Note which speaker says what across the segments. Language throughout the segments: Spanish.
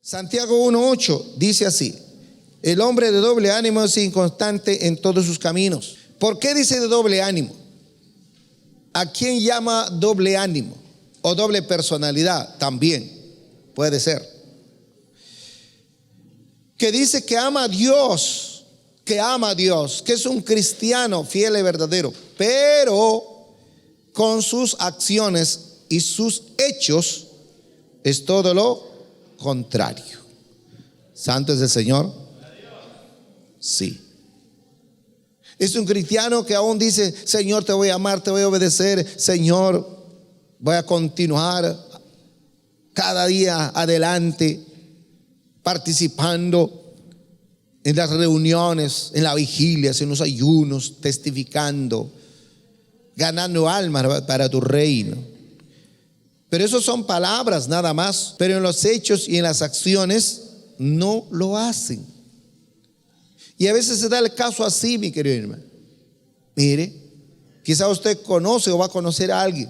Speaker 1: Santiago 1:8 dice así: el hombre de doble ánimo es inconstante en todos sus caminos. ¿Por qué dice de doble ánimo? ¿A quién llama doble ánimo? O doble personalidad también puede ser. Que dice que ama a Dios, que es un cristiano fiel y verdadero, pero con sus acciones y sus hechos es todo lo contrario. ¿Santo es el Señor? Sí. Es un cristiano que aún dice: Señor, te voy a amar, te voy a obedecer, Señor, voy a continuar cada día adelante, participando en las reuniones, en las vigilias, en los ayunos, testificando, ganando almas para tu reino. Pero eso son palabras nada más, pero en los hechos y en las acciones no lo hacen. Y a veces se da el caso así, mi querido hermano. Mire, quizá usted conoce o va a conocer a alguien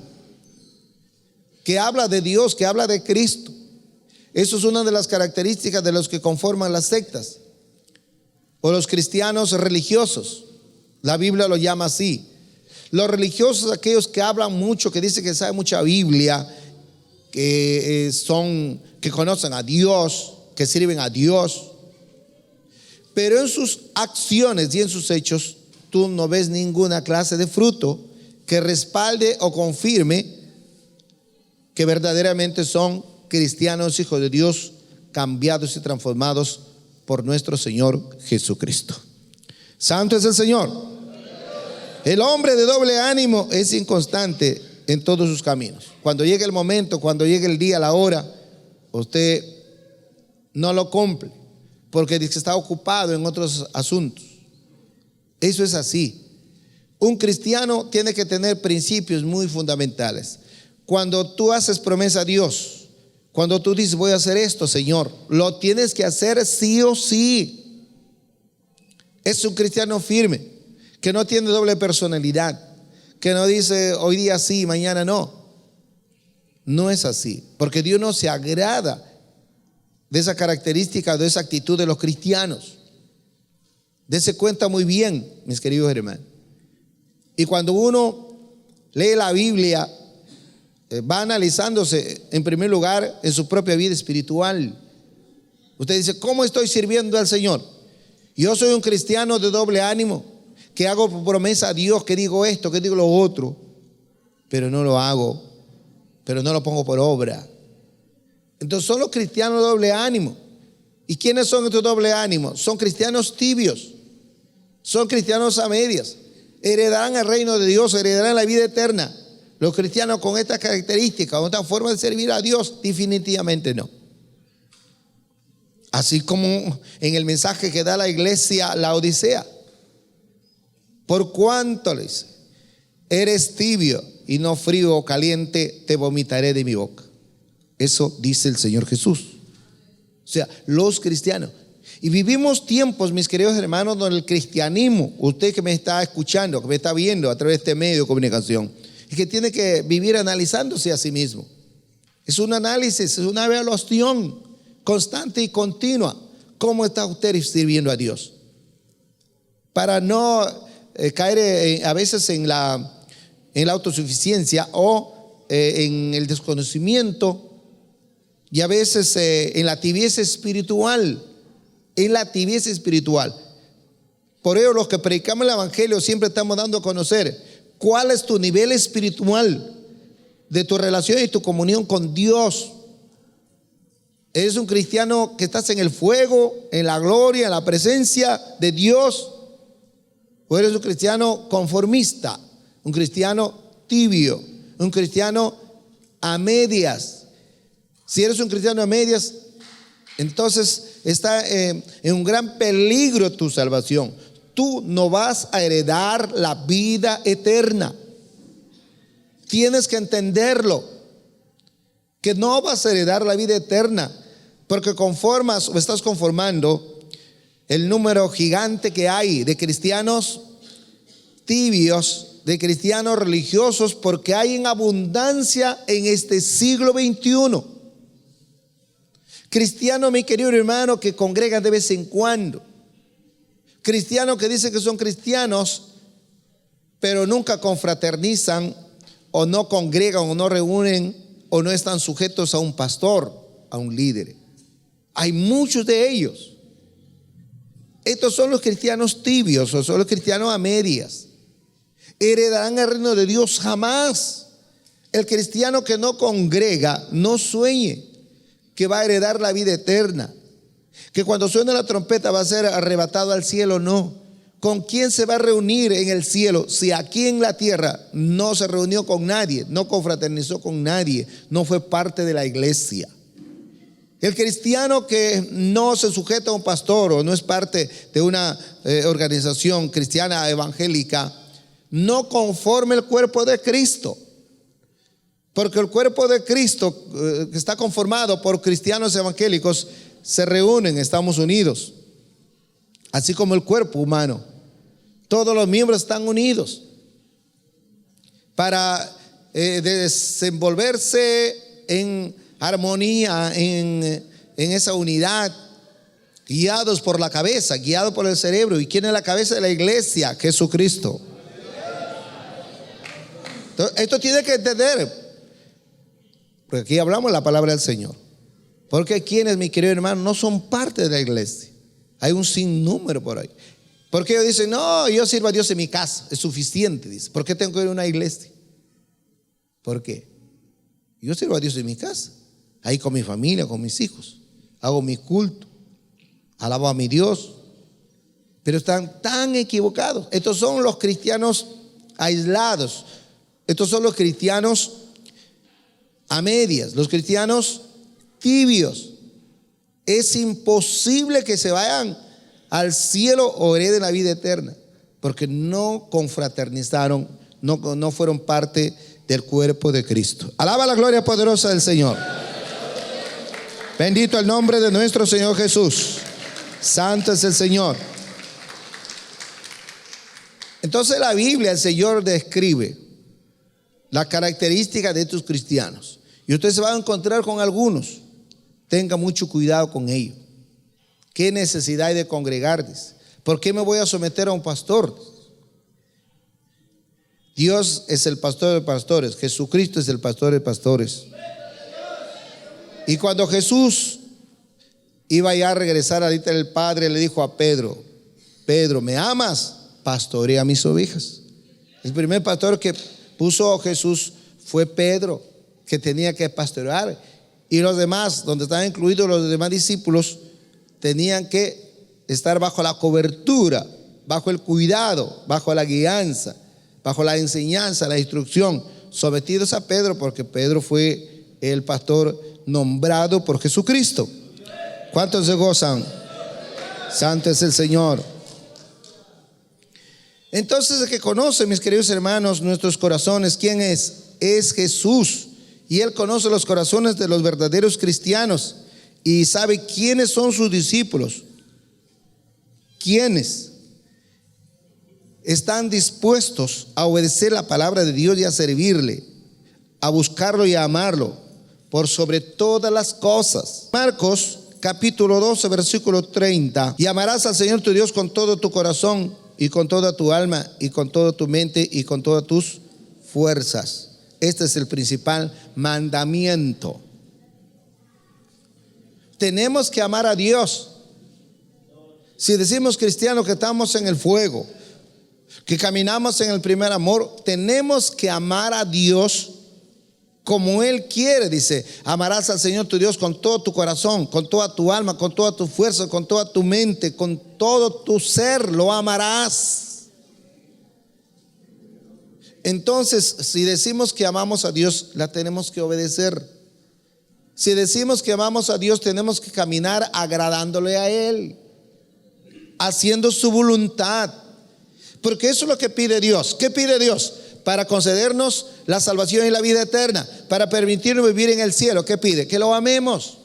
Speaker 1: que habla de Dios, que habla de Cristo. Eso es una de las características de los que conforman las sectas o los cristianos religiosos. La Biblia lo llama así. Los religiosos, aquellos que hablan mucho, que dicen que saben mucha Biblia, que conocen a Dios, que sirven a Dios, pero en sus acciones y en sus hechos tú no ves ninguna clase de fruto que respalde o confirme que verdaderamente son cristianos, hijos de Dios, cambiados y transformados por nuestro Señor Jesucristo. Santo es el Señor. El hombre de doble ánimo es inconstante en todos sus caminos. Cuando llegue el momento, cuando llegue el día, la hora, usted no lo cumple porque dice que está ocupado en otros asuntos. Eso es así. Un cristiano tiene que tener principios muy fundamentales. Cuando tú haces promesa a Dios, cuando tú dices: voy a hacer esto, Señor, lo tienes que hacer sí o sí. Es un cristiano firme, que no tiene doble personalidad, que no dice hoy día sí, mañana no. No es así, porque Dios no se agrada de esa característica, de esa actitud de los cristianos. Dese cuenta muy bien, mis queridos hermanos. Y cuando uno lee la Biblia, va analizándose en primer lugar en su propia vida espiritual. Usted dice: ¿cómo estoy sirviendo al Señor? Yo soy un cristiano de doble ánimo, que hago promesa a Dios, que digo esto, que digo lo otro, pero no lo hago, pero no lo pongo por obra. Entonces son los cristianos de doble ánimo. ¿Y quiénes son estos doble ánimos? Son cristianos tibios, son cristianos a medias. Heredarán el reino de Dios, heredarán la vida eterna. Los cristianos con estas características, con esta forma de servir a Dios, definitivamente no. Así como en el mensaje que da la iglesia Laodicea: por cuanto, le dice, eres tibio y no frío o caliente, te vomitaré de mi boca. Eso dice el Señor Jesús. O sea, los cristianos. Y vivimos tiempos, mis queridos hermanos, donde el cristianismo, usted que me está escuchando, que me está viendo a través de este medio de comunicación, es que tiene que vivir analizándose a sí mismo. Es un análisis, es una evaluación constante y continua. ¿Cómo está usted sirviendo a Dios? Para no caer a veces en la autosuficiencia o en el desconocimiento, y a veces en la tibieza espiritual. Por ello, los que predicamos el evangelio siempre estamos dando a conocer cuál es tu nivel espiritual de tu relación y tu comunión con Dios. ¿Eres un cristiano que estás en el fuego, en la gloria, en la presencia de Dios? ¿O eres un cristiano conformista, un cristiano tibio, un cristiano a medias? Si eres un cristiano a medias, entonces está en un gran peligro tu salvación. Tú no vas a heredar la vida eterna. Tienes que entenderlo, que no vas a heredar la vida eterna, porque conformas o estás conformando el número gigante que hay de cristianos tibios, de cristianos religiosos, porque hay en abundancia en este siglo XXI. Cristiano, mi querido hermano, que congregan de vez en cuando. Cristianos que dicen que son cristianos, pero nunca confraternizan, o no congregan, o no reúnen, o no están sujetos a un pastor, a un líder. Hay muchos de ellos. Estos son los cristianos tibios, o son los cristianos a medias. ¿Heredarán el reino de Dios? Jamás. El cristiano que no congrega, no sueñe que va a heredar la vida eterna, que cuando suene la trompeta va a ser arrebatado al cielo. No. ¿Con quién se va a reunir en el cielo si aquí en la tierra no se reunió con nadie, no confraternizó con nadie, no fue parte de la iglesia? El cristiano que no se sujeta a un pastor o no es parte de una organización cristiana evangélica, no conforma el cuerpo de Cristo. Porque el cuerpo de Cristo, que está conformado por cristianos evangélicos, se reúnen, estamos unidos. Así como el cuerpo humano, todos los miembros están unidos para desenvolverse en armonía, en esa unidad, guiados por la cabeza, guiados por el cerebro. ¿Y quién es la cabeza de la iglesia? Jesucristo. Entonces, esto tiene que entender, porque aquí hablamos la palabra del Señor. Porque quienes, mi querido hermano, no son parte de la iglesia. Hay un sinnúmero por ahí. Porque ellos dicen, no, yo sirvo a Dios en mi casa, es suficiente. Dice, ¿por qué tengo que ir a una iglesia? ¿Por qué? Yo sirvo a Dios en mi casa, ahí con mi familia, con mis hijos. Hago mi culto, alabo a mi Dios. Pero están tan equivocados. Estos son los cristianos aislados. Estos son los cristianos a medias, los cristianos tibios. Es imposible que se vayan al cielo o hereden la vida eterna, porque no confraternizaron, no fueron parte del cuerpo de Cristo. Alaba la gloria poderosa del Señor. Bendito el nombre de nuestro Señor Jesús. Santo es el Señor. Entonces la Biblia, el Señor describe la característica de estos cristianos, y usted se va a encontrar con algunos. Tenga mucho cuidado con ellos. ¿Qué necesidad hay de congregarles? ¿Por qué me voy a someter a un pastor? Dios es el pastor de pastores. Jesucristo es el pastor de pastores. Y cuando Jesús iba ya a regresar a el Padre, le dijo a Pedro: Pedro, ¿me amas? Pastorea mis ovejas. El primer pastor que puso a Jesús fue Pedro, que tenía que pastorear. Y los demás, donde estaban incluidos los demás discípulos, tenían que estar bajo la cobertura, bajo el cuidado, bajo la guianza, bajo la enseñanza, la instrucción, sometidos a Pedro, porque Pedro fue el pastor nombrado por Jesucristo. ¿Cuántos se gozan? Santo es el Señor. Entonces, el que conoce, mis queridos hermanos, nuestros corazones, ¿quién es? Es Jesús. Y Él conoce los corazones de los verdaderos cristianos y sabe quiénes son sus discípulos, quiénes están dispuestos a obedecer la palabra de Dios y a servirle, a buscarlo y a amarlo por sobre todas las cosas. Marcos capítulo 12 versículo 30: y amarás al Señor tu Dios con todo tu corazón y con toda tu alma y con toda tu mente y con todas tus fuerzas. Este es el principal mandamiento. Tenemos que amar a Dios. Si decimos cristianos que estamos en el fuego, que caminamos en el primer amor, tenemos que amar a Dios como Él quiere. Dice: amarás al Señor tu Dios con todo tu corazón, con toda tu alma, con toda tu fuerza, con toda tu mente, con todo tu ser, lo amarás. Entonces, si decimos que amamos a Dios, la tenemos que obedecer. Si decimos que amamos a Dios, tenemos que caminar agradándole a Él, haciendo su voluntad, porque eso es lo que pide Dios. ¿Qué pide Dios? Para concedernos la salvación y la vida eterna, para permitirnos vivir en el cielo. ¿Qué pide? Que lo amemos.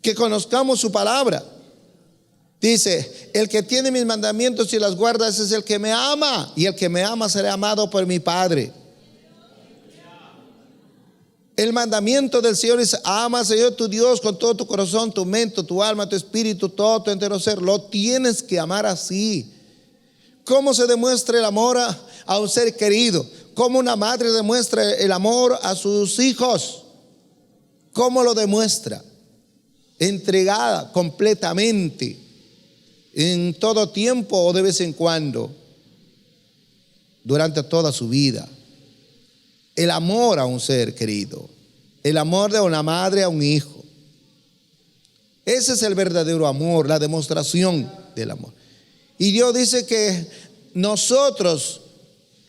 Speaker 1: Que conozcamos su palabra. Dice: el que tiene mis mandamientos y las guarda, ese es el que me ama, y el que me ama será amado por mi Padre. El mandamiento del Señor es: ama al Señor tu Dios con todo tu corazón, tu mente, tu alma, tu espíritu, todo tu entero ser. Lo tienes que amar así. ¿Cómo se demuestra el amor a un ser querido? ¿Cómo una madre demuestra el amor a sus hijos? ¿Cómo lo demuestra? Entregada completamente, en todo tiempo o de vez en cuando, durante toda su vida. El amor a un ser querido, el amor de una madre a un hijo. Ese es el verdadero amor, la demostración del amor. Y Dios dice que nosotros,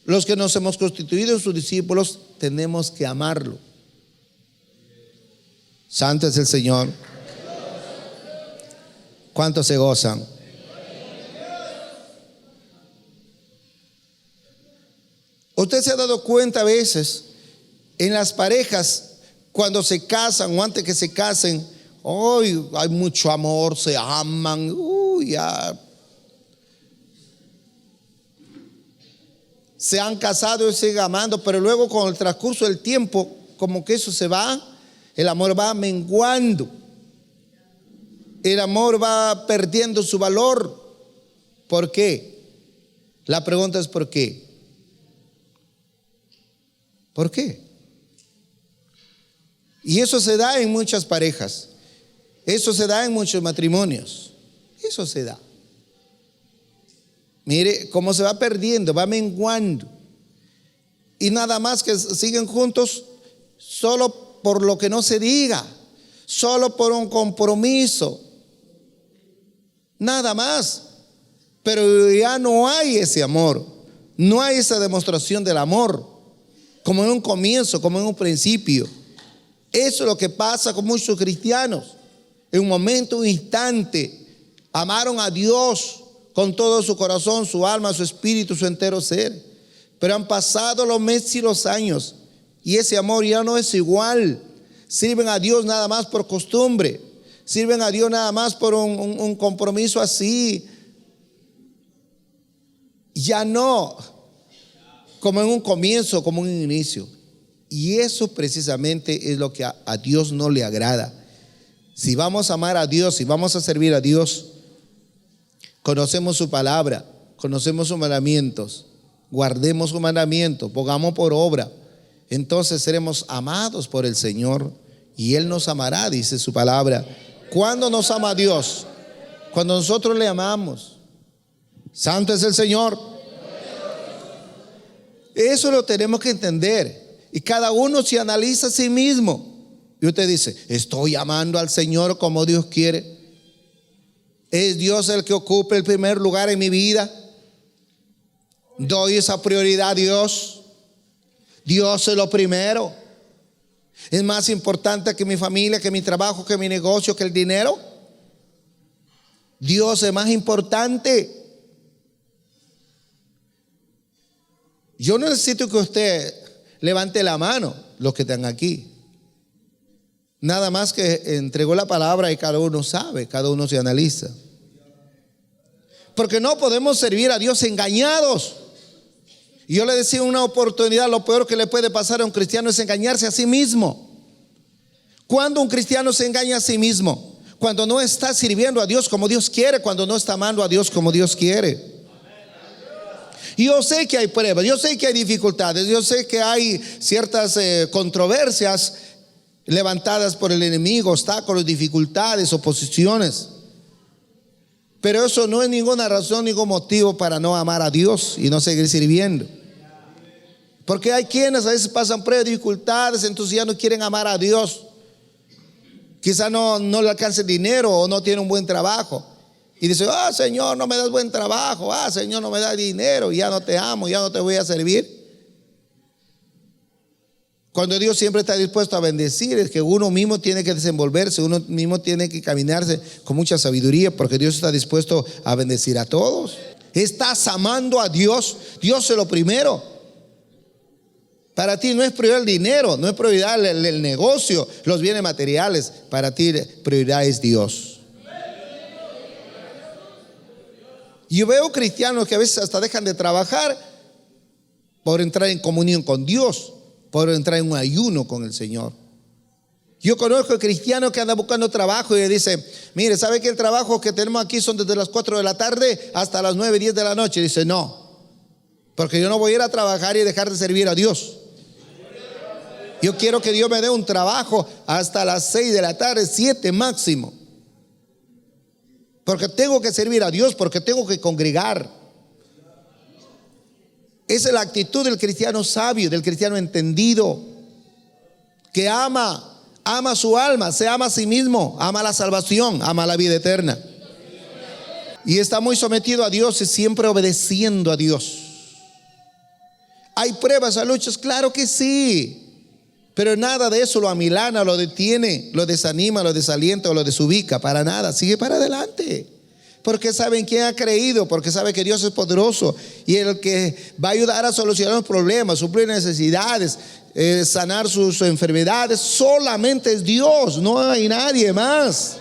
Speaker 1: los que nos hemos constituido sus discípulos, tenemos que amarlo. Santo es el Señor. ¿Cuántos se gozan? Usted se ha dado cuenta a veces en las parejas, cuando se casan o antes que se casen, hoy hay mucho amor, se aman, ya se han casado y siguen amando, pero luego con el transcurso del tiempo, como que eso se va, el amor va menguando, el amor va perdiendo su valor. ¿Por qué? La pregunta es ¿por qué? ¿Por qué? Y eso se da en muchas parejas, eso se da en muchos matrimonios, eso se da. Mire cómo se va perdiendo, va menguando. Y nada más que siguen juntos solo por lo que no se diga, solo por un compromiso, nada más. Pero ya no hay ese amor, no hay esa demostración del amor, como en un comienzo, como en un principio. Eso es lo que pasa con muchos cristianos. En un momento, un instante, amaron a Dios con todo su corazón, su alma, su espíritu, su entero ser. Pero han pasado los meses y los años y ese amor ya no es igual. Sirven a Dios nada más por costumbre, sirven a Dios nada más por un compromiso así. Ya no como en un comienzo, como en un inicio. Y eso precisamente es lo que a Dios no le agrada. Si vamos a amar a Dios, si vamos a servir a Dios, conocemos su palabra, conocemos sus mandamientos, guardemos sus mandamientos, pongamos por obra, entonces seremos amados por el Señor y Él nos amará, dice su palabra. ¿Cuándo nos ama Dios? Cuando nosotros le amamos. Santo es el Señor. Eso lo tenemos que entender. Y cada uno se analiza a sí mismo. Y usted dice: estoy amando al Señor como Dios quiere. ¿Es Dios el que ocupa el primer lugar en mi vida? ¿Doy esa prioridad a Dios? Dios es lo primero. ¿Es más importante que mi familia, que mi trabajo, que mi negocio, que el dinero? Dios es más importante. Yo no necesito que usted levante la mano, los que están aquí. Nada más que entregó la palabra y cada uno sabe, cada uno se analiza. Porque no podemos servir a Dios engañados. Y yo le decía una oportunidad: lo peor que le puede pasar a un cristiano es engañarse a sí mismo. ¿Cuándo un cristiano se engaña a sí mismo? Cuando no está sirviendo a Dios como Dios quiere, cuando no está amando a Dios como Dios quiere. Y yo sé que hay pruebas, yo sé que hay dificultades, yo sé que hay ciertas controversias levantadas por el enemigo, obstáculos, dificultades, oposiciones. Pero eso no es ninguna razón, ningún motivo para no amar a Dios y no seguir sirviendo. Porque hay quienes a veces pasan pruebas, dificultades, entonces ya no quieren amar a Dios. Quizá no le alcance el dinero o no tiene un buen trabajo. Y dice: Señor, no me das buen trabajo, Señor, no me das dinero, ya no te amo, ya no te voy a servir. Cuando Dios siempre está dispuesto a bendecir, es que uno mismo tiene que desenvolverse, uno mismo tiene que caminarse con mucha sabiduría, porque Dios está dispuesto a bendecir a todos. Estás amando a Dios, Dios es lo primero. Para ti no es prioridad el dinero, no es prioridad el negocio, los bienes materiales. Para ti prioridad es Dios. Yo veo cristianos que a veces hasta dejan de trabajar por entrar en comunión con Dios. por entrar en un ayuno con el Señor. Yo conozco cristianos que andan buscando trabajo y dice: mire, ¿sabe que el trabajo que tenemos aquí son desde las 4 de la tarde hasta las 9, 10 de la noche? Dice: no, porque yo no voy a ir a trabajar y dejar de servir a Dios. Yo quiero que Dios me dé un trabajo hasta las 6 de la tarde, 7 máximo, porque tengo que servir a Dios, porque tengo que congregar. Esa es la actitud del cristiano sabio, del cristiano entendido, que ama su alma, se ama a sí mismo, ama la salvación, ama la vida eterna. Y está muy sometido a Dios y siempre obedeciendo a Dios. ¿Hay pruebas, hay luchas? Claro que sí. Pero nada de eso lo amilana, lo detiene, lo desanima, lo desalienta o lo desubica. Para nada, sigue para adelante. Porque sabe en quién ha creído, porque sabe que Dios es poderoso y el que va a ayudar a solucionar los problemas, suplir necesidades, sanar sus enfermedades, solamente es Dios, no hay nadie más.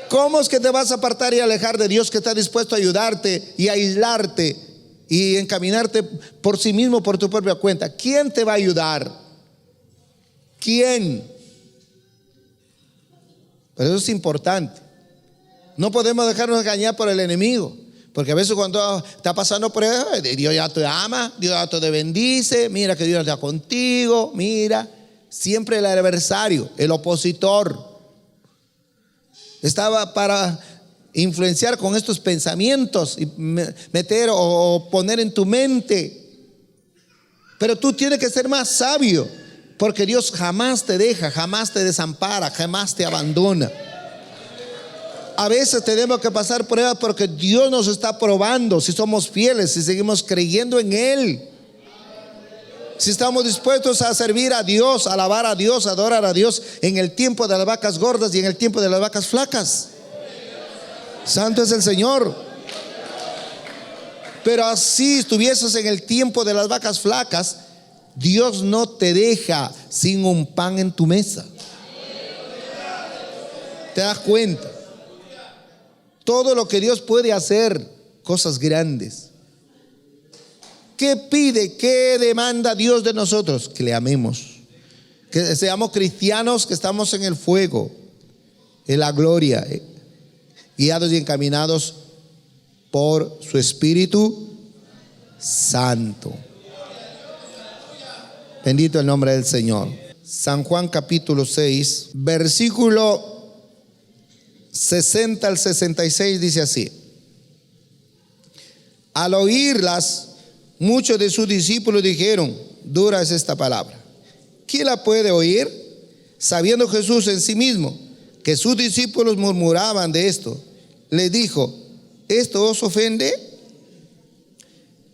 Speaker 1: ¿Cómo es que te vas a apartar y alejar de Dios, que está dispuesto a ayudarte y a aislarte y encaminarte por sí mismo, por tu propia cuenta? ¿Quién te va a ayudar? ¿Quién? Pero eso es importante. No podemos dejarnos engañar por el enemigo, porque a veces cuando está pasando por eso, Dios ya te ama, Dios ya te bendice, mira que Dios está contigo, mira. Siempre el adversario, el opositor, estaba para influenciar con estos pensamientos y meter o poner en tu mente. Pero tú tienes que ser más sabio, porque Dios jamás te deja, jamás te desampara, jamás te abandona. A veces tenemos que pasar pruebas porque Dios nos está probando si somos fieles, si seguimos creyendo en Él, si estamos dispuestos a servir a Dios, a alabar a Dios, a adorar a Dios en el tiempo de las vacas gordas y en el tiempo de las vacas flacas. Santo es el Señor. Pero así estuvieses en el tiempo de las vacas flacas, Dios no te deja sin un pan en tu mesa. ¿Te das cuenta? Todo lo que Dios puede hacer, cosas grandes. ¿Qué pide? ¿Qué demanda Dios de nosotros? Que le amemos, que seamos cristianos, que estamos en el fuego, en la gloria, guiados y encaminados por su Espíritu Santo. Bendito el nombre del Señor. San Juan capítulo 6, versículo 60 al 66 dice así: al oírlas, muchos de sus discípulos dijeron: dura es esta palabra, ¿quién la puede oír? Sabiendo Jesús en sí mismo que sus discípulos murmuraban de esto, les dijo: ¿esto os ofende?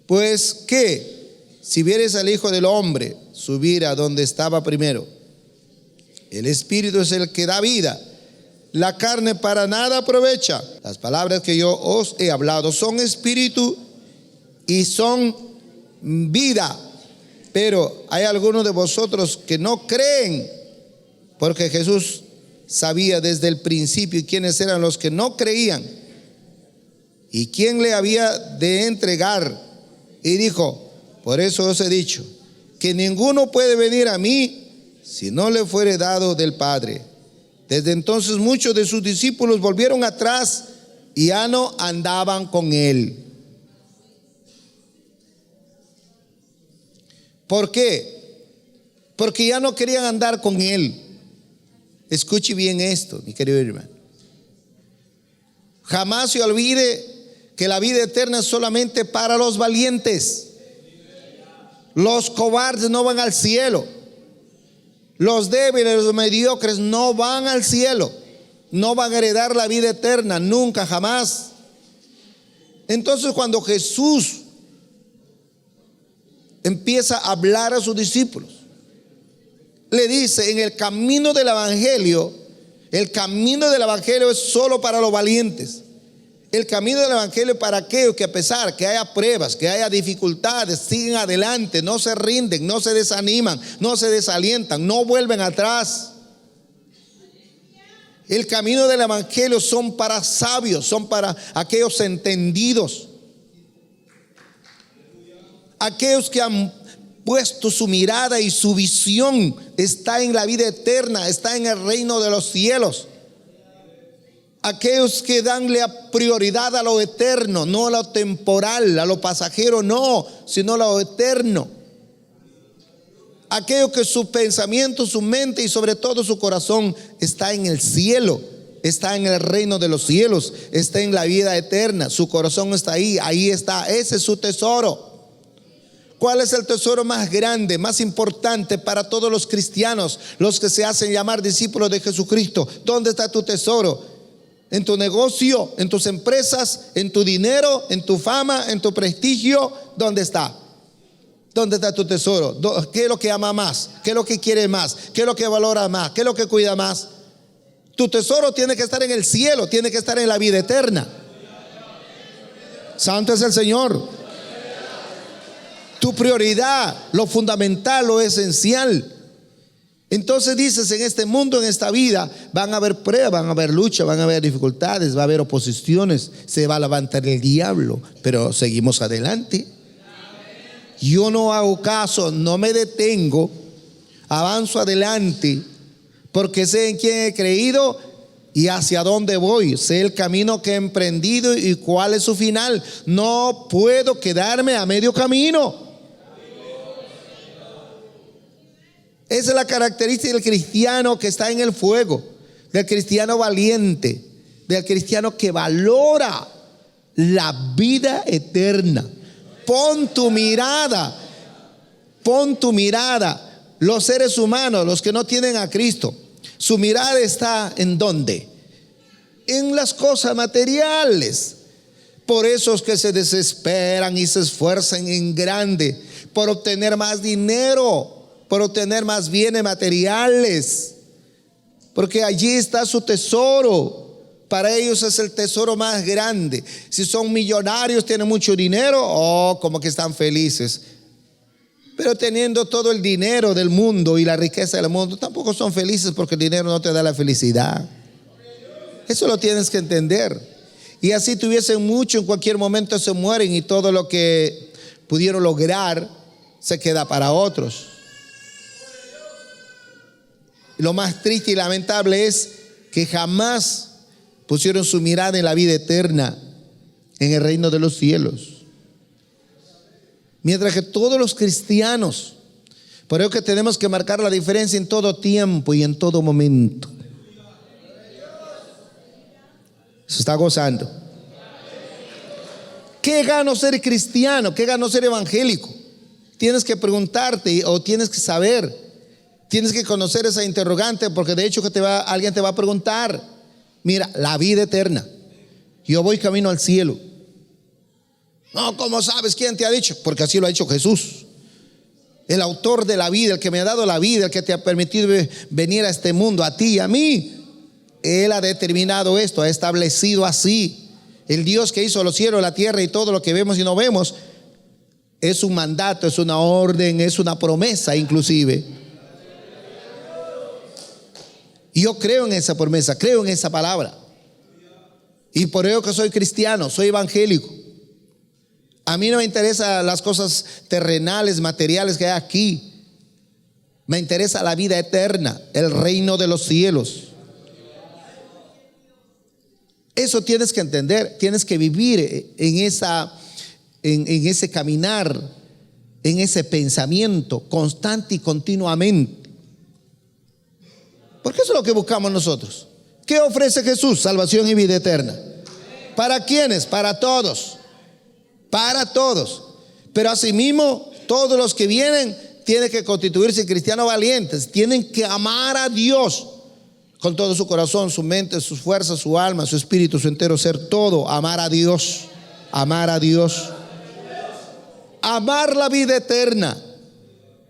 Speaker 1: Pues que si vieres al Hijo del Hombre subir a donde estaba primero, el Espíritu es el que da vida, la carne para nada aprovecha. Las palabras que yo os he hablado son espíritu y son vida. Pero hay algunos de vosotros que no creen, porque Jesús sabía desde el principio quiénes eran los que no creían y quién le había de entregar. Y dijo: por eso os he dicho que ninguno puede venir a mí si no le fuere dado del Padre. Desde entonces muchos de sus discípulos volvieron atrás y ya no andaban con él. ¿Por qué? Porque ya no querían andar con él. Escuche bien esto, mi querido hermano. Jamás se olvide que la vida eterna es solamente para los valientes. Los cobardes no van al cielo. Los débiles, los mediocres no van al cielo, no van a heredar la vida eterna, nunca, jamás. Entonces, cuando Jesús empieza a hablar a sus discípulos, le dice: en el camino del evangelio es solo para los valientes. El camino del evangelio para aquellos que, a pesar que haya pruebas, que haya dificultades, siguen adelante, no se rinden, no se desaniman, no se desalientan, no vuelven atrás. El camino del evangelio son para sabios, son para aquellos entendidos, aquellos que han puesto su mirada y su visión está en la vida eterna, está en el reino de los cielos. Aquellos que dan la prioridad a lo eterno, no a lo temporal, a lo pasajero, no, sino a lo eterno. Aquellos que su pensamiento, su mente y sobre todo su corazón está en el cielo, está en el reino de los cielos, está en la vida eterna. Su corazón está ahí, ahí está, ese es su tesoro. ¿Cuál es el tesoro más grande, más importante para todos los cristianos, los que se hacen llamar discípulos de Jesucristo? ¿Dónde está tu tesoro? ¿En tu negocio, en tus empresas, en tu dinero, en tu fama, en tu prestigio? ¿Dónde está? ¿Dónde está tu tesoro? ¿Qué es lo que ama más? ¿Qué es lo que quiere más? ¿Qué es lo que valora más? ¿Qué es lo que cuida más? Tu tesoro tiene que estar en el cielo, tiene que estar en la vida eterna. Santo es el Señor. Tu prioridad, lo fundamental, lo esencial. Entonces dices, en este mundo, en esta vida, van a haber pruebas, van a haber luchas, van a haber dificultades, va a haber oposiciones, se va a levantar el diablo, pero seguimos adelante. Yo no hago caso, no me detengo, avanzo adelante, porque sé en quién he creído y hacia dónde voy, sé el camino que he emprendido y cuál es su final. No puedo quedarme a medio camino. Esa es la característica del cristiano que está en el fuego, del cristiano valiente, del cristiano que valora la vida eterna. Pon tu mirada, los seres humanos, los que no tienen a Cristo, su mirada está ¿en dónde? En las cosas materiales. Por eso es que se desesperan y se esfuerzan en grande por obtener más dinero, por obtener más bienes materiales, porque allí está su tesoro. Para ellos es el tesoro más grande. Si son millonarios, tienen mucho dinero, como que están felices. Pero teniendo todo el dinero del mundo y la riqueza del mundo, tampoco son felices, porque el dinero no te da la felicidad. Eso lo tienes que entender. Y así tuviesen mucho, en cualquier momento se mueren y todo lo que pudieron lograr se queda para otros. Y lo más triste y lamentable es que jamás pusieron su mirada en la vida eterna, en el reino de los cielos. Mientras que todos los cristianos, por eso que tenemos que marcar la diferencia en todo tiempo y en todo momento. Se está gozando. ¿Qué gano ser cristiano? ¿Qué gano ser evangélico? Tienes que preguntarte o tienes que saber, tienes que conocer esa interrogante, porque de hecho que alguien te va a preguntar. Mira, la vida eterna. Yo voy camino al cielo. No, ¿cómo sabes? ¿Quién te ha dicho? Porque así lo ha dicho Jesús, el autor de la vida, el que me ha dado la vida, el que te ha permitido venir a este mundo, a ti y a mí. Él ha determinado esto, ha establecido así. El Dios que hizo los cielos, la tierra y todo lo que vemos y no vemos, es un mandato, es una orden, es una promesa inclusive. Y yo creo en esa promesa, creo en esa palabra. Y por ello que soy cristiano, soy evangélico. A mí no me interesan las cosas terrenales, materiales que hay aquí. Me interesa la vida eterna, el reino de los cielos. Eso tienes que entender, tienes que vivir en ese caminar, en ese pensamiento constante y continuamente. Porque eso es lo que buscamos nosotros. ¿Qué ofrece Jesús? Salvación y vida eterna. ¿Para quiénes? Para todos. Para todos. Pero asimismo, todos los que vienen tienen que constituirse cristianos valientes. Tienen que amar a Dios con todo su corazón, su mente, sus fuerzas, su alma, su espíritu, su entero ser, todo. Amar a Dios. Amar a Dios. Amar la vida eterna.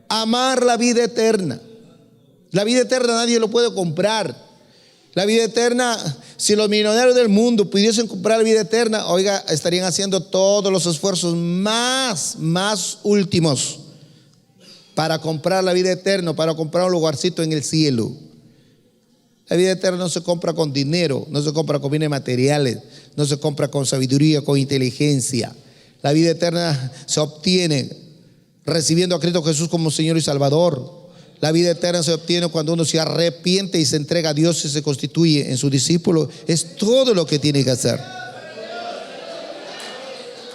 Speaker 1: Amar la vida eterna. La vida eterna nadie lo puede comprar. La vida eterna, si los millonarios del mundo pudiesen comprar la vida eterna, oiga, estarían haciendo todos los esfuerzos más últimos para comprar la vida eterna, para comprar un lugarcito en el cielo. La vida eterna no se compra con dinero, no se compra con bienes materiales, no se compra con sabiduría, con inteligencia. La vida eterna se obtiene recibiendo a Cristo Jesús como Señor y Salvador. La vida eterna se obtiene cuando uno se arrepiente y se entrega a Dios y se constituye en su discípulo. Es todo lo que tiene que hacer.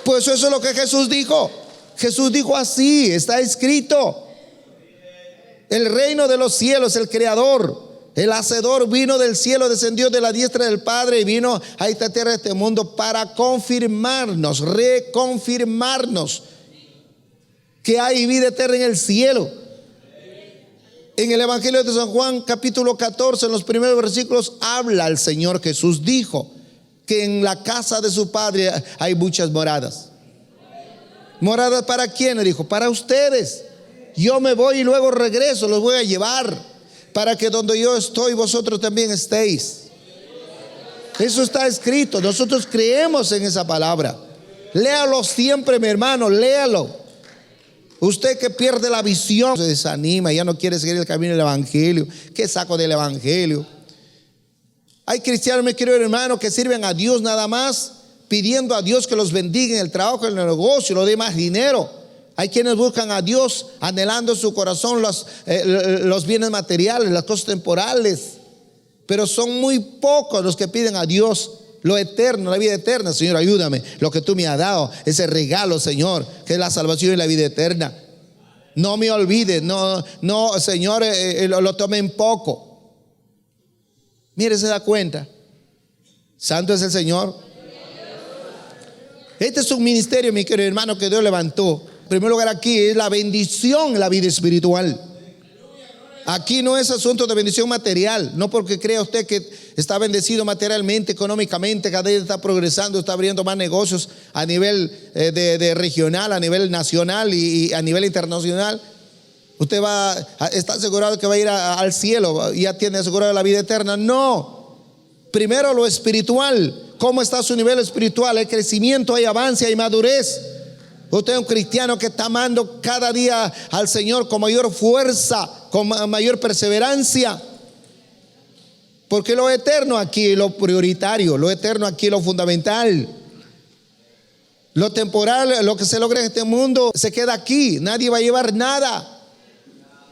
Speaker 1: Pues eso es lo que Jesús dijo. Jesús dijo así, está escrito. El reino de los cielos, el creador, el hacedor, vino del cielo, descendió de la diestra del Padre y vino a esta tierra, a este mundo, para confirmarnos, reconfirmarnos que hay vida eterna en el cielo. En el Evangelio de San Juan, capítulo 14, en los primeros versículos, habla el Señor Jesús. Dijo que en la casa de su Padre hay muchas moradas. ¿Moradas para quién? Dijo, para ustedes. Yo me voy y luego regreso, los voy a llevar, para que donde yo estoy, vosotros también estéis. Eso está escrito. Nosotros creemos en esa palabra. Léalo siempre, mi hermano, léalo. Usted que pierde la visión, se desanima, ya no quiere seguir el camino del Evangelio. ¿Qué saco del Evangelio? Hay cristianos, mi querido hermano, que sirven a Dios nada más, pidiendo a Dios que los bendiga en el trabajo, en el negocio, lo dé más dinero. Hay quienes buscan a Dios anhelando en su corazón los bienes materiales, las cosas temporales. Pero son muy pocos los que piden a Dios lo eterno, la vida eterna. Señor, ayúdame, lo que tú me has dado, ese regalo, Señor, que es la salvación y la vida eterna. No me olvides, no, Señor, lo tome en poco. Mire, se da cuenta. Santo es el Señor. Este es un ministerio, mi querido hermano, que Dios levantó. En primer lugar, aquí es la bendición, la vida espiritual. Aquí no es asunto de bendición material. No porque crea usted que está bendecido materialmente, económicamente, cada día está progresando, está abriendo más negocios a nivel de regional, a nivel nacional y a nivel internacional. Usted está asegurado que va a ir al cielo, ya tiene asegurado la vida eterna. No. Primero lo espiritual. ¿Cómo está su nivel espiritual? Hay crecimiento, hay avance, hay madurez. Usted es un cristiano que está amando cada día al Señor con mayor fuerza, con mayor perseverancia. Porque lo eterno aquí es lo prioritario, lo eterno aquí es lo fundamental. Lo temporal, lo que se logra en este mundo, se queda aquí. Nadie va a llevar nada.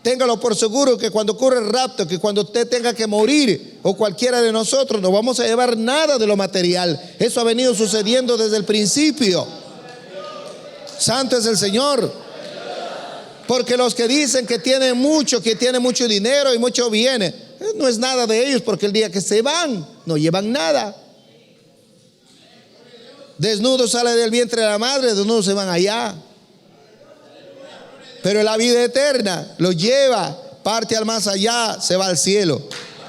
Speaker 1: Téngalo por seguro que cuando ocurre el rapto, que cuando usted tenga que morir, o cualquiera de nosotros, no vamos a llevar nada de lo material. Eso ha venido sucediendo desde el principio. Santo es el Señor. Porque los que dicen que tienen mucho dinero y mucho bienes, no es nada de ellos, porque el día que se van, no llevan nada. Desnudos sale del vientre de la madre, desnudos se van allá. Pero la vida eterna lo lleva, parte al más allá, se va al cielo.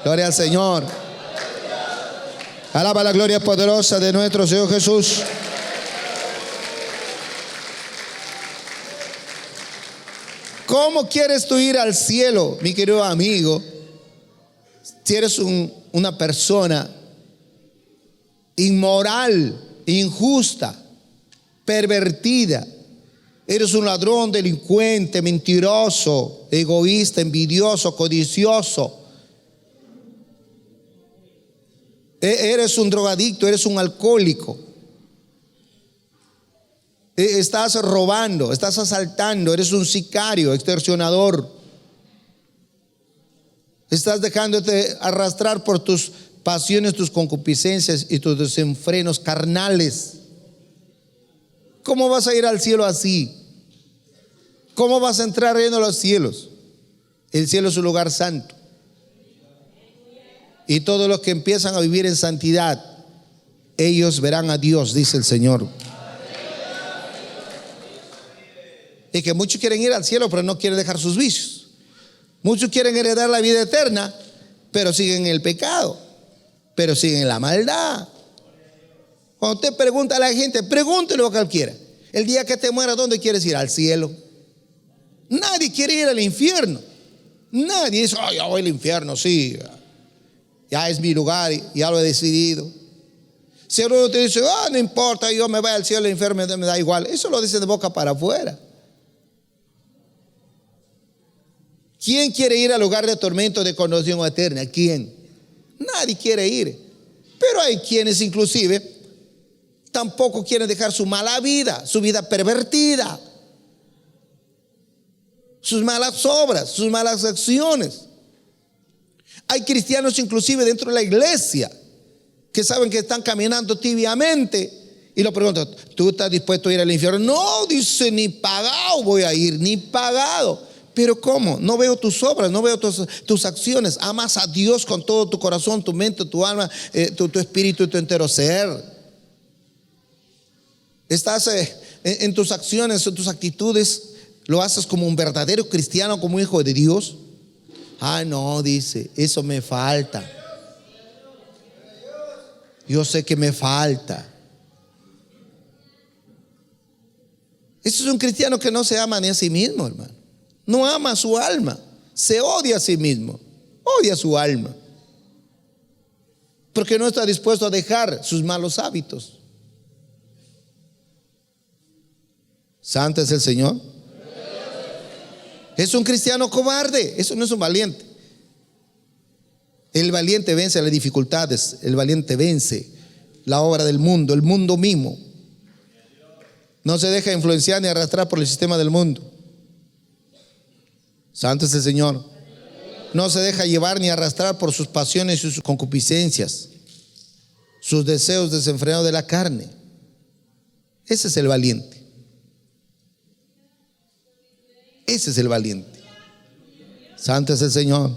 Speaker 1: Gloria al Señor. Alaba la gloria poderosa de nuestro Señor Jesús. ¿Cómo quieres tú ir al cielo, mi querido amigo, si eres una persona inmoral, injusta, pervertida? Eres un ladrón, delincuente, mentiroso, egoísta, envidioso, codicioso. Eres un drogadicto, eres un alcohólico. Estás robando, estás asaltando, eres un sicario, extorsionador. Estás dejándote arrastrar por tus pasiones, tus concupiscencias y tus desenfrenos carnales. ¿Cómo vas a ir al cielo así? ¿Cómo vas a entrar en los cielos? El cielo es un lugar santo. Y todos los que empiezan a vivir en santidad, ellos verán a Dios, dice el Señor. Y que muchos quieren ir al cielo, pero no quieren dejar sus vicios. Muchos quieren heredar la vida eterna, pero siguen en el pecado, pero siguen en la maldad. Cuando usted pregunta a la gente, pregúntele a cualquiera: el día que te mueras, ¿dónde quieres ir? Al cielo. Nadie quiere ir al infierno. Nadie dice: oh, yo voy al infierno, sí, ya es mi lugar, ya lo he decidido. Si uno te dice: oh, no importa, yo me voy al cielo, al infierno me da igual. Eso lo dice de boca para afuera. ¿Quién quiere ir al lugar de tormento, de condenación eterna? ¿Quién? Nadie quiere ir. Pero hay quienes inclusive tampoco quieren dejar su mala vida, su vida pervertida. sus malas obras, sus malas acciones. Hay cristianos inclusive dentro de la iglesia que saben que están caminando tibiamente y lo preguntan: ¿tú estás dispuesto a ir al infierno? No, dice, ni pagado voy a ir, ni pagado. Pero ¿cómo? No veo tus obras, no veo tus acciones. Amas a Dios con todo tu corazón, tu mente, tu alma, tu espíritu y tu entero ser. Estás en tus acciones, en tus actitudes, lo haces como un verdadero cristiano, como un hijo de Dios. Ah, no, dice, eso me falta. Yo sé que me falta. Eso es un cristiano que no se ama ni a sí mismo, hermano. No ama a su alma, se odia a sí mismo, odia a su alma, porque no está dispuesto a dejar sus malos hábitos. Santo es el Señor. Es un cristiano cobarde, eso no es un valiente. El valiente vence las dificultades, el valiente vence la obra del mundo, el mundo mismo. No se deja influenciar ni arrastrar por el sistema del mundo. Santo es el Señor. No se deja llevar ni arrastrar por sus pasiones y sus concupiscencias, sus deseos desenfrenados de la carne. Ese es el valiente. Ese es el valiente. Santo es el Señor.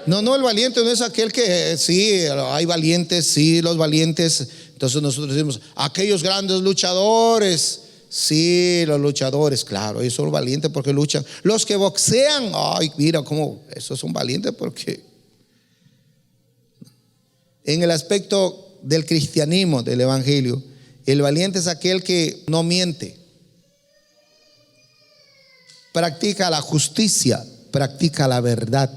Speaker 1: No, el valiente no es aquel que, sí, hay valientes, sí, los valientes. Entonces nosotros decimos, aquellos grandes luchadores. Sí, los luchadores, claro, ellos son valientes porque luchan. Los que boxean, ay, mira cómo, esos son valientes porque en el aspecto del cristianismo, del evangelio, el valiente es aquel que no miente, practica la justicia, practica la verdad.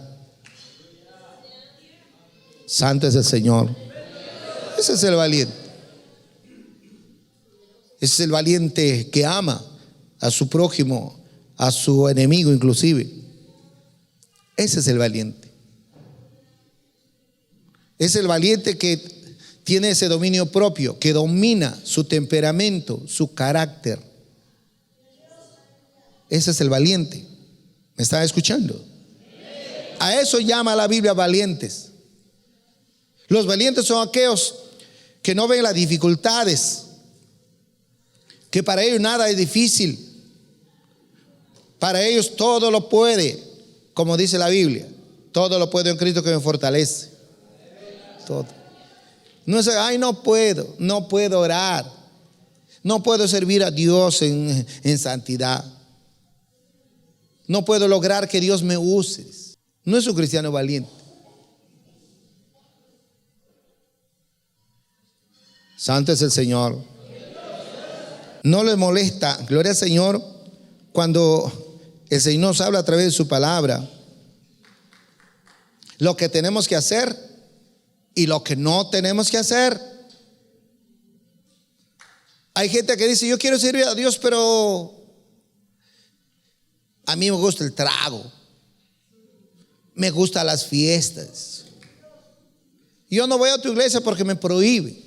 Speaker 1: Santo es el Señor. Ese es el valiente. Ese es el valiente que ama a su prójimo, a su enemigo inclusive. Ese es el valiente. Es el valiente que tiene ese dominio propio, que domina su temperamento, su carácter. Ese es el valiente. ¿Me está escuchando? A eso llama la Biblia valientes. Los valientes son aquellos que no ven las dificultades, que para ellos nada es difícil. Para ellos todo lo puede, como dice la Biblia, todo lo puedo en Cristo que me fortalece. Todo. No es, ay, no puedo orar, no puedo servir a Dios en santidad, no puedo lograr que Dios me use. No es un cristiano valiente. Santo es el Señor. No les molesta, gloria al Señor, cuando el Señor nos habla a través de su palabra lo que tenemos que hacer y lo que no tenemos que hacer. Hay gente que dice, yo quiero servir a Dios, pero a mí me gusta el trago, me gustan las fiestas, yo no voy a tu iglesia porque me prohíbe.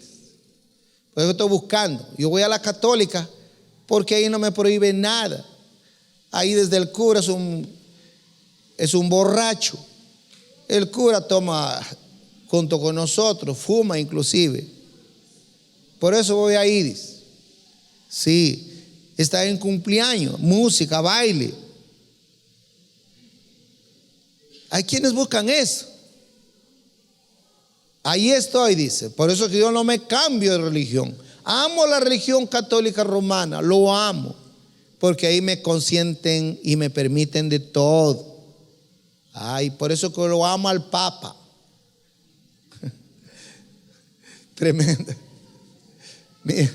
Speaker 1: Yo estoy buscando. Yo voy a la católica porque ahí no me prohíbe nada. Ahí desde el cura es un borracho. El cura toma junto con nosotros, fuma inclusive. Por eso voy a Iris. Sí, está en cumpleaños, música, baile. Hay quienes buscan eso. Ahí estoy, dice. Por eso que yo no me cambio de religión. Amo la religión católica romana, lo amo, porque ahí me consienten y me permiten de todo. Ay, por eso que lo amo al Papa. Tremenda. Mira,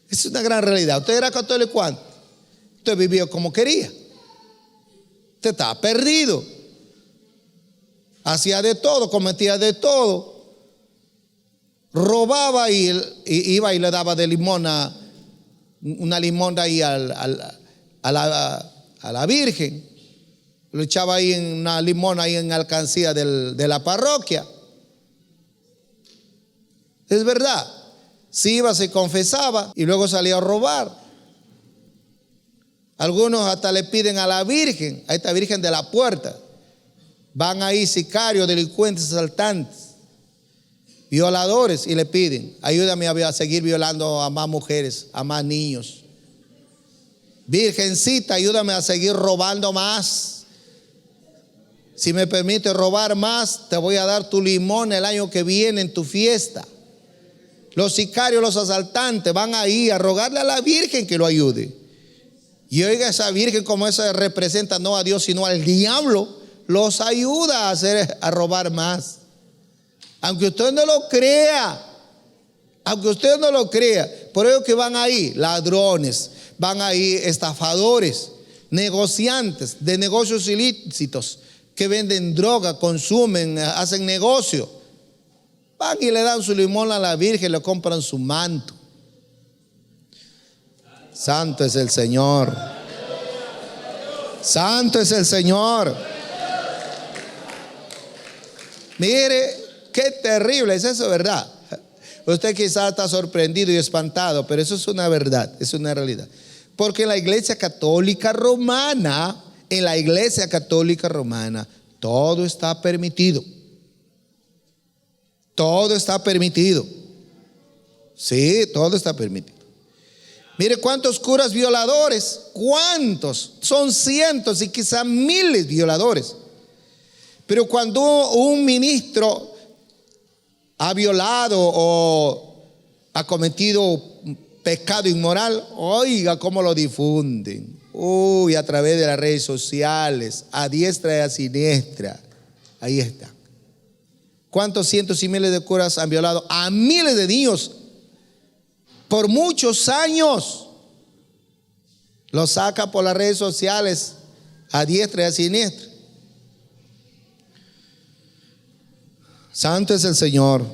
Speaker 1: es una gran realidad. Usted era católico antes, usted vivió como quería, usted estaba perdido. Hacía de todo, cometía de todo, robaba y iba y le daba de limona, una limona ahí a la Virgen, lo echaba ahí en una limona ahí en alcancía de la parroquia. Es verdad, si iba se confesaba y luego salía a robar. Algunos hasta le piden a la Virgen, a esta Virgen de la puerta. Van ahí sicarios, delincuentes, asaltantes, violadores y le piden: ayúdame a seguir violando a más mujeres, a más niños. Virgencita, ayúdame a seguir robando más. Si me permite robar más, te voy a dar tu limón el año que viene en tu fiesta. Los sicarios, los asaltantes van ahí a rogarle a la Virgen que lo ayude. Y oiga, esa Virgen, como esa representa no a Dios sino al diablo, los ayuda a robar más. Aunque usted no lo crea, aunque usted no lo crea. Por eso que van ahí ladrones, van ahí estafadores, negociantes de negocios ilícitos, que venden droga, consumen, hacen negocio. Van y le dan su limón a la Virgen, le compran su manto. Santo es el Señor. Santo es el Señor. Mire, qué terrible es eso, ¿verdad? Usted quizás está sorprendido y espantado, pero eso es una verdad, es una realidad. Porque en la Iglesia Católica Romana, todo está permitido. Todo está permitido. Sí, todo está permitido. Mire cuántos curas violadores, cuántos, son cientos y quizá miles viоladores. Pero cuando un ministro ha violado o ha cometido pecado inmoral, oiga cómo lo difunden. Uy, a través de las redes sociales, a diestra y a siniestra. Ahí está. ¿Cuántos cientos y miles de curas han violado a miles de niños por muchos años? Los saca por las redes sociales a diestra y a siniestra. Santo es el Señor.